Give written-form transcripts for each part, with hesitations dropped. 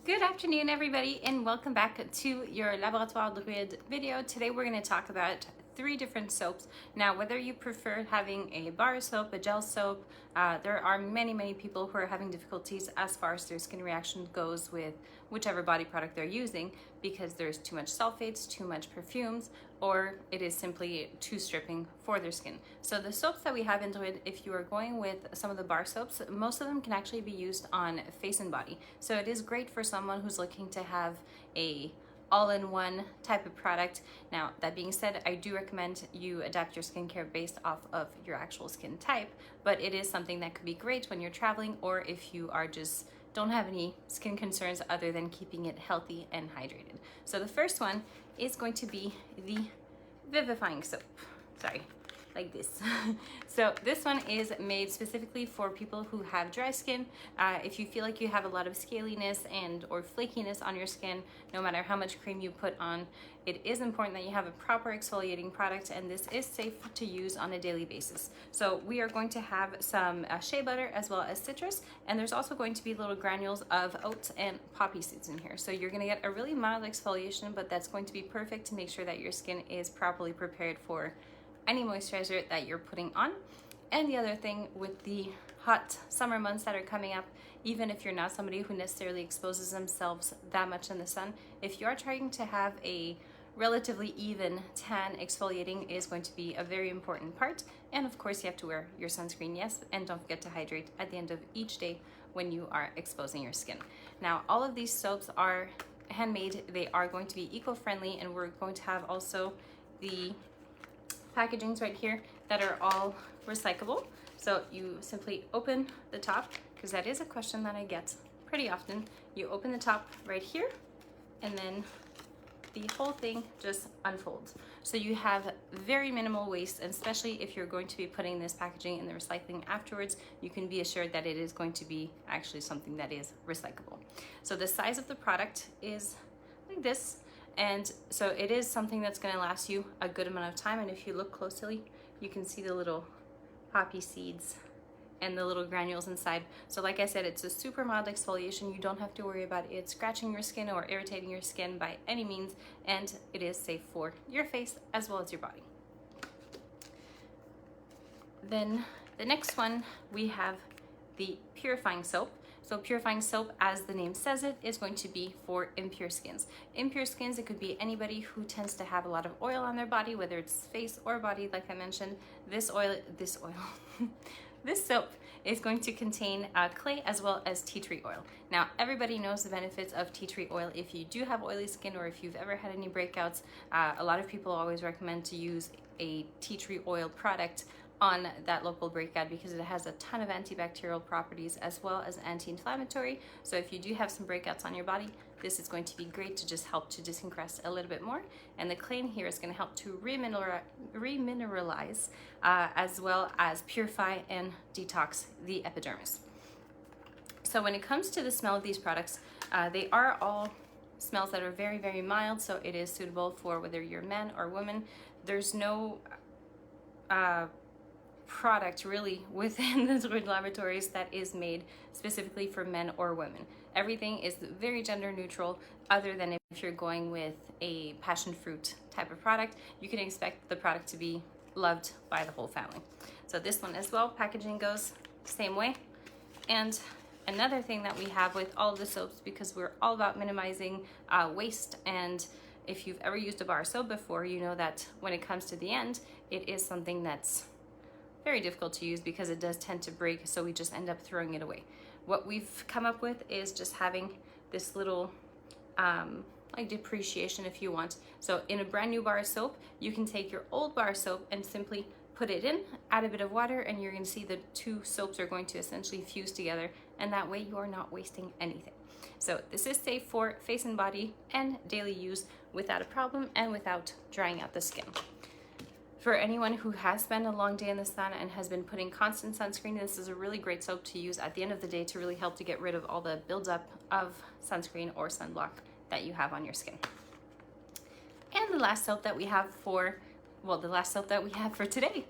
Good afternoon, everybody, and welcome back to your Laboratoire Druide video. Today we're going to talk about 3 different soaps. Now, whether you prefer having a bar soap, a gel soap, there are many people who are having difficulties as far as their skin reaction goes with whichever body product they're using because there's too much sulfates, too much perfumes, or it is simply too stripping for their skin. So the soaps that we have in Druide, if you are going with some of the bar soaps, most of them can actually be used on face and body. So it is great for someone who's looking to have a all-in-one type of product. Now, that being said, I do recommend you adapt your skincare based off of your actual skin type, but it is something that could be great when you're traveling or if you are just don't have any skin concerns other than keeping it healthy and hydrated. So the first one is going to be the Vivifying soap. Sorry, like this. So this one is made specifically for people who have dry skin. If you feel like you have a lot of scaliness and or flakiness on your skin, no matter how much cream you put on, it is important that you have a proper exfoliating product, and this is safe to use on a daily basis. So we are going to have some shea butter as well as citrus, and there's also going to be little granules of oats and poppy seeds in here. So you're going to get a really mild exfoliation, but that's going to be perfect to make sure that your skin is properly prepared for any moisturizer that you're putting on. And the other thing with the hot summer months that are coming up, even if you're not somebody who necessarily exposes themselves that much in the sun, if you are trying to have a relatively even tan, exfoliating is going to be a very important part. And of course you have to wear your sunscreen, yes, and don't forget to hydrate at the end of each day when you are exposing your skin. Now, all of these soaps are handmade, they are going to be eco-friendly, and we're going to have also the packagings right here that are all recyclable. So you simply open the top, because that is a question that I get pretty often. You open the top right here, and then the whole thing just unfolds. So you have very minimal waste, and especially if you're going to be putting this packaging in the recycling afterwards, you can be assured that it is going to be actually something that is recyclable. So the size of the product is like this. And so it is something that's going to last you a good amount of time. And if you look closely, you can see the little poppy seeds and the little granules inside. So like I said, it's a super mild exfoliation. You don't have to worry about it scratching your skin or irritating your skin by any means. And it is safe for your face as well as your body. Then the next one, we have the Purifying soap. So Purifying soap, as the name says it, is going to be for impure skins. Impure skins, it could be anybody who tends to have a lot of oil on their body, whether it's face or body, like I mentioned. This soap is going to contain clay as well as tea tree oil. Now, everybody knows the benefits of tea tree oil. If you do have oily skin or if you've ever had any breakouts, a lot of people always recommend to use a tea tree oil product on that local breakout because it has a ton of antibacterial properties as well as anti-inflammatory. So if you do have some breakouts on your body, this is going to be great to just help to disencrust a little bit more. And the clay in here is going to help to remineralize as well as purify and detox the epidermis. So when it comes to the smell of these products, they are all smells that are very mild, so it is suitable for whether you're man or woman. There's no product really within the Druide Laboratories that is made specifically for men or women. Everything is very gender neutral, other than if you're going with a passion fruit type of product, you can expect the product to be loved by the whole family. So this one as well, packaging goes same way. And another thing that we have with all of the soaps, because we're all about minimizing waste, and if you've ever used a bar soap before, you know that when it comes to the end, it is something that's very difficult to use because it does tend to break, so we just end up throwing it away. What we've come up with is just having this little like depreciation, if you want. So in a brand new bar soap, you can take your old bar soap and simply put it in, add a bit of water, and you're going to see the 2 soaps are going to essentially fuse together, and that way you are not wasting anything. So this is safe for face and body and daily use without a problem and without drying out the skin. For anyone who has spent a long day in the sun and has been putting constant sunscreen, this is a really great soap to use at the end of the day to really help to get rid of all the buildup of sunscreen or sunblock that you have on your skin. And the last soap that we have for, well, the last soap that we have for today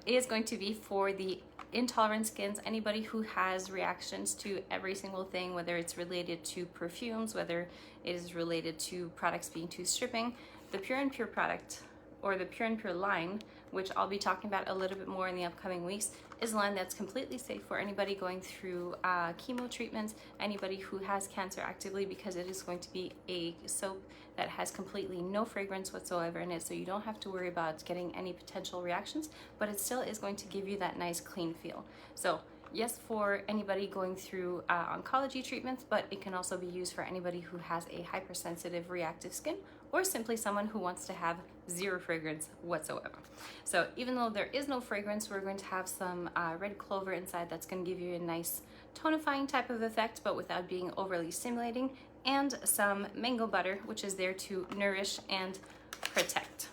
is going to be for the intolerant skins, anybody who has reactions to every single thing, whether it's related to perfumes, whether it is related to products being too stripping, the Pur&Pure product, or the Pur&Pure line, which I'll be talking about a little bit more in the upcoming weeks, is a line that's completely safe for anybody going through chemo treatments, anybody who has cancer actively, because it is going to be a soap that has completely no fragrance whatsoever in it, so you don't have to worry about getting any potential reactions, but it still is going to give you that nice clean feel. So yes, for anybody going through oncology treatments, but it can also be used for anybody who has a hypersensitive reactive skin, or simply someone who wants to have zero fragrance whatsoever. So even though there is no fragrance, we're going to have some red clover inside that's going to give you a nice tonifying type of effect, but without being overly stimulating, and some mango butter, which is there to nourish and protect.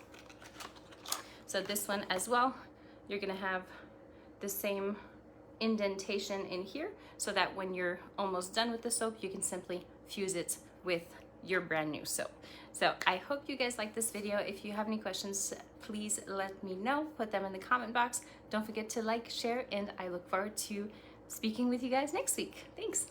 So this one as well, you're going to have the same indentation in here, so that when you're almost done with the soap, you can simply fuse it with your brand new soap. So I hope you guys like this video. If you have any questions, please let me know. Put them in the comment box. Don't forget to like, share, and I look forward to speaking with you guys next week. Thanks.